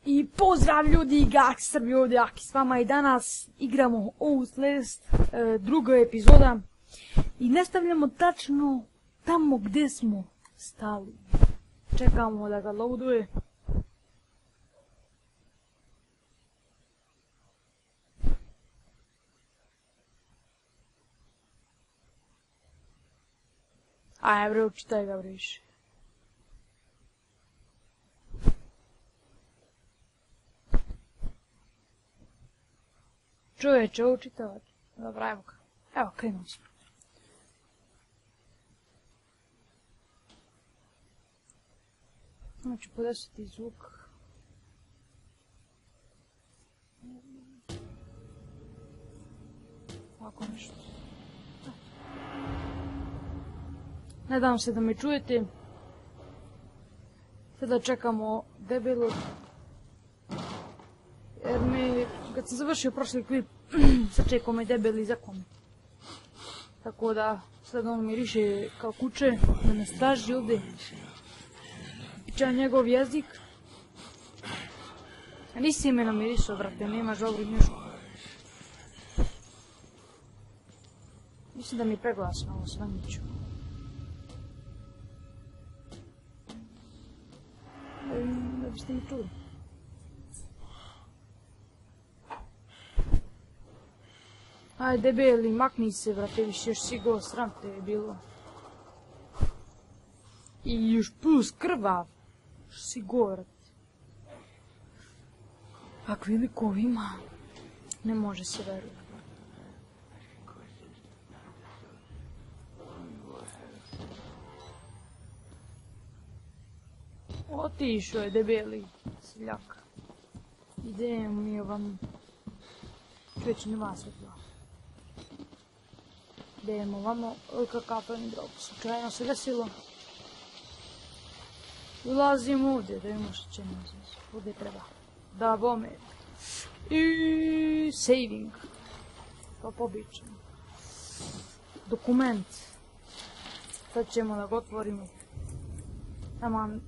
I pozdrav ljudi, Gaks Srbi ovdje, Aki s vama i danas igramo Outlast, druga epizoda i nastavljamo tačno tamo gdje smo stali. Čekamo da ga loaduje. Aj bre, učitaj ga bre više. Čovječe, ovo čitavati. Dobra, evo ga. Evo, krenuli smo. Znači, podesiti zvuk. Ovako nešto. Nadam se da me čujete. Sada čekamo debelu. Jer mi, kad sam završio prošli klip, sačekao me debeli za kome. Tako da, sad on miriše kao kuće, da me straži ovdje. Priča njegov jezik. A nisi me namirisao, brate, nema žalbi nešto. Mislim da mi je preglasno ovo svanjiću. Da biste mi čuli. Aj debeli, makni se, brate, više još sigurno sram te je bilo. I još plus krvav. Sigurno. Kakvi likovi ima. Ne može se verovati. Otišao je debeli seljak. Idemo mi ovam. Čovječe, nema svetla. Idemo ovamo, kakav to mi drog. Slučajno se desilo. Ulazim ovdje, da imamo što će nam zvezati. Ovdje treba. Da, bome. I saving. To pobičemo. Dokument. Sad ćemo da ga otvorimo. Taman.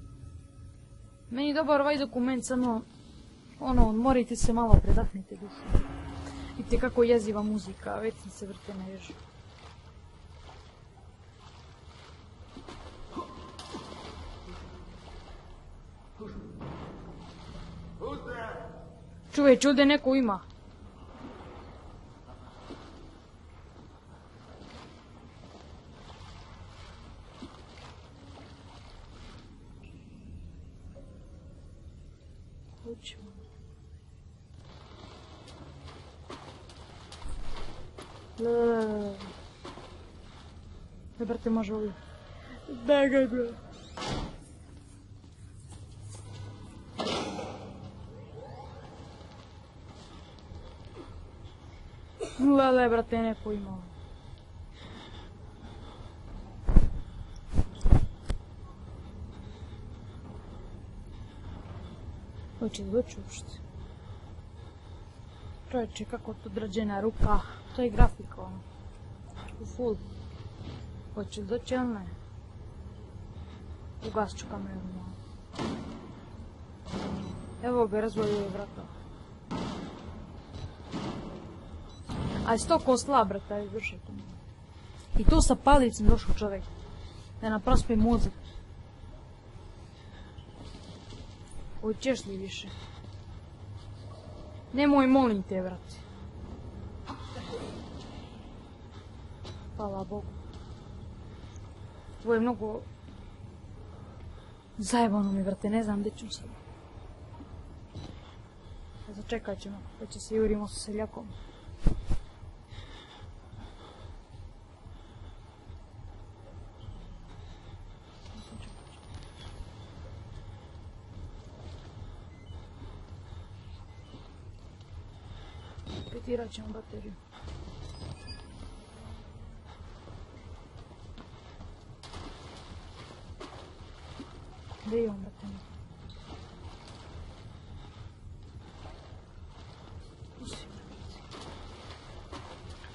Meni je dobar ovaj dokument, samo morate se malo predahnite dušu. Vidite kako jeziva muzika, već se vrte na ježu. Čovječ, ovdje neko ima. Ućemo. Brate, može ovdje. Daj ga, bro. Lele, brate, neko ima. Hoće doći uopšte. Čovječe, kako to odrađena ruka. To je grafika, ono. U full. Hoće doći, ali ne. Ugasit ću kameru, malo. Evo ga, razvojio je vrata. Aj, 100 kosla, brata, izvršite mi. I tu sa palicom došao čovjek. Da nam prospe mozak. Hoćeš li više? Nemoj, molim te, brate. Hvala Bogu. Ovo je mnogo zajebano mi, brate, ne znam gdje ću sad. Začekat ćemo, pa će se jurimo sa seljakom. Petirat ćemo bateriju. Gdje je on, brate?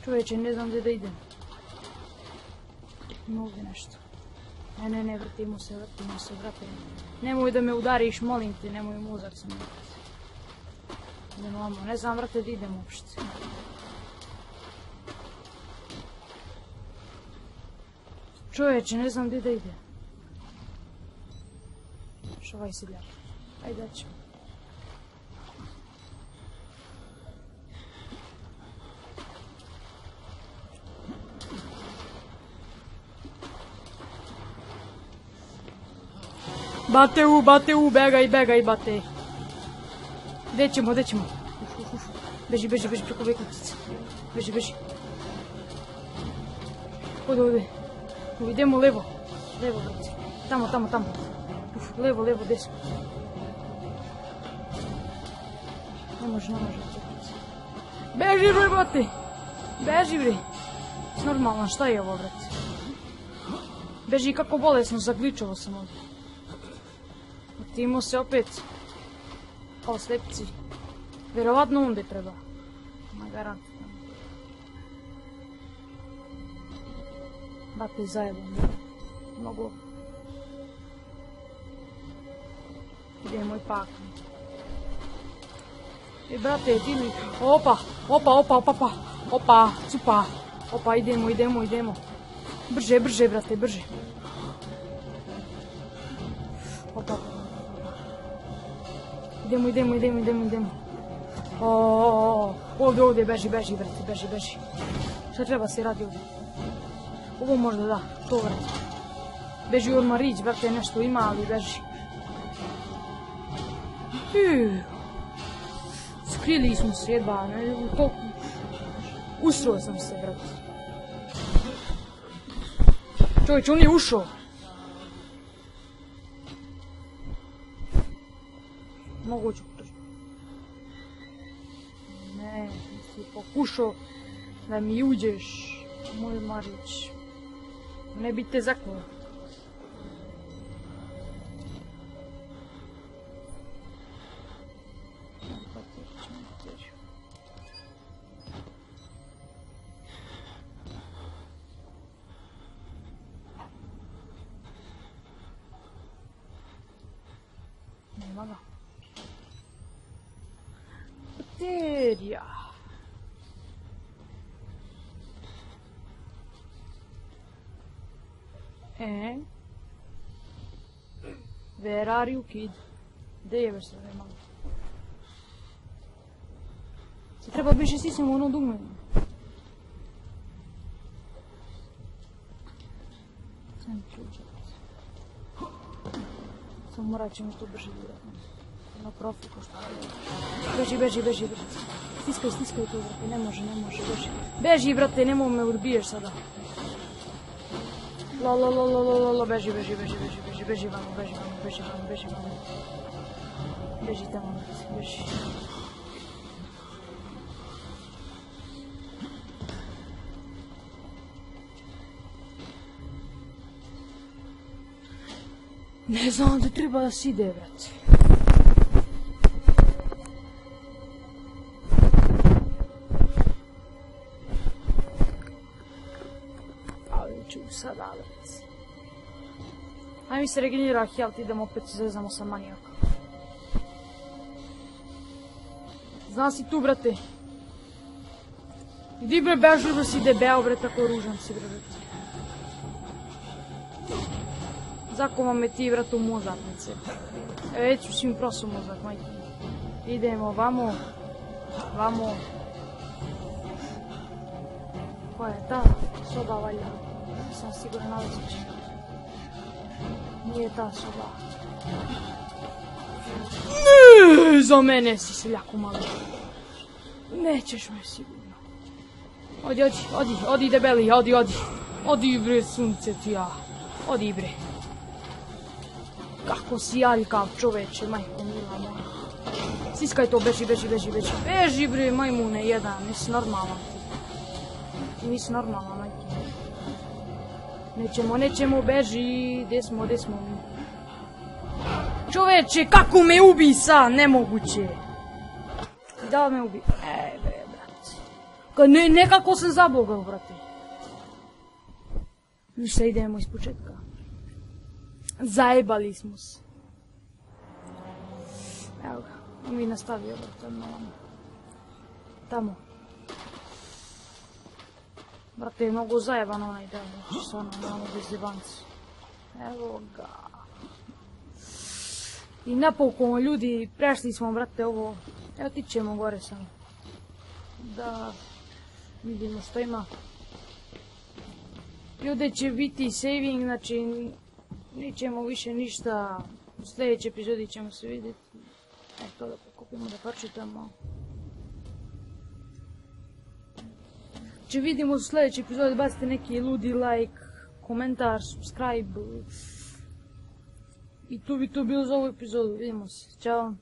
Čovječe, ne znam gdje da idem. Ima ovdje nešto. Ne, vrtimo se, brate. Nemoj da me udariš, molim te, nemoj mozak sam. Idemo ovamo, ne znam, brate, da idemo uopšte. Čovječe, ne znam gdje da ide. Što ovaj sidljak? Ajde, da ćemo. Bateu, begaj, bate. Gdje ćemo? Beži, preko ove kucice. Beži. Ovdje. Idemo levo, brate. Tamo. Levo, desno. Ne može. Beži, bre, brate. Normalno, šta je ovo, brate? Beži kako bolesno, zagličavo sam ovdje. Vrtimo se opet. Kao slepci. Vjerovatno onda treba. Ma garant. Brate, zajedno. Mnogo. Idemo i pak. Brate, ti mi... Opa, cupa. Opa, idemo. Brže, brate, brže. Opa. Idemo. Ovdje, beži, brate, beži. Šta treba se radi ovdje? Ovo možda da, to vrati. Beži odmah rić, brate, nešto ima, ali beži. Skrili smo se jedva, usro sam se, brate. Čovječ, on je ušao. Moguće potržiti. Ne, si pokušao da mi uđeš, moj Marić. Ne bi te zakljela. Nema ga. Baterija. Where are you, kid? Gdje je već sve malo? Se treba više stisnemo ono dugme. Samo morat ćemo to brže vjerojatno. Na profi ko što je. Beži. Stiskaj to, brate, ne može, beži. Beži, brate, nemoj me ubiješ sada. Beži vamo. Beži tamo, beži. Ne znam da treba da si ide, brate. ću sada, brate. Ajde mi se regenerira health, idemo opet se zezamo sa manijaka. Zna si tu, brate. Idi bre, beži bre, si debeo, bre, tako ružan si, bre, brate. Zakova me ti, brate, u mozaknice. Već si mi prosu mozak, majke. Idemo, vamo. Koja je ta soba, valjda? Sam siguran nalazić. Nije ta soba. Ne, za mene si seljako malo. Nećeš me sigurno. Odi debeli, odi. Odi bre, sunce ti ja. Odi bre. Kako si aljkav čoveče, majko mila moja. Stiskaj to, beži. Beži bre, majmune jedan, nisi normalan ti. Nisi normalan, majke. Nećemo, beži, gdje smo mi. Čoveče, kako me ubi sad, nemoguće. Da me ubi. Bre, brate. Nekako sam zabogao, brate. Ništa, idemo iz početka. Zajebali smo se. Evo ga, mi nastavio, brate, odmah. Tamo. Brate, je mnogo zajeban onaj dan, znači stvarno nemamo bez jebanci. Evo ga. I napokon ljudi, prešli smo brate ovo. Evo ti ćemo gore samo. Da vidimo što ima. I ovdje će biti saving, znači nećemo više ništa. U sljedećoj epizodi ćemo se vidjeti. To da pokupimo, da pročitamo. Znači vidimo u sljedećoj epizodi, bacite neki ludi like, komentar, subscribe. I to bi to bilo za ovu epizodu, vidimo se, čao.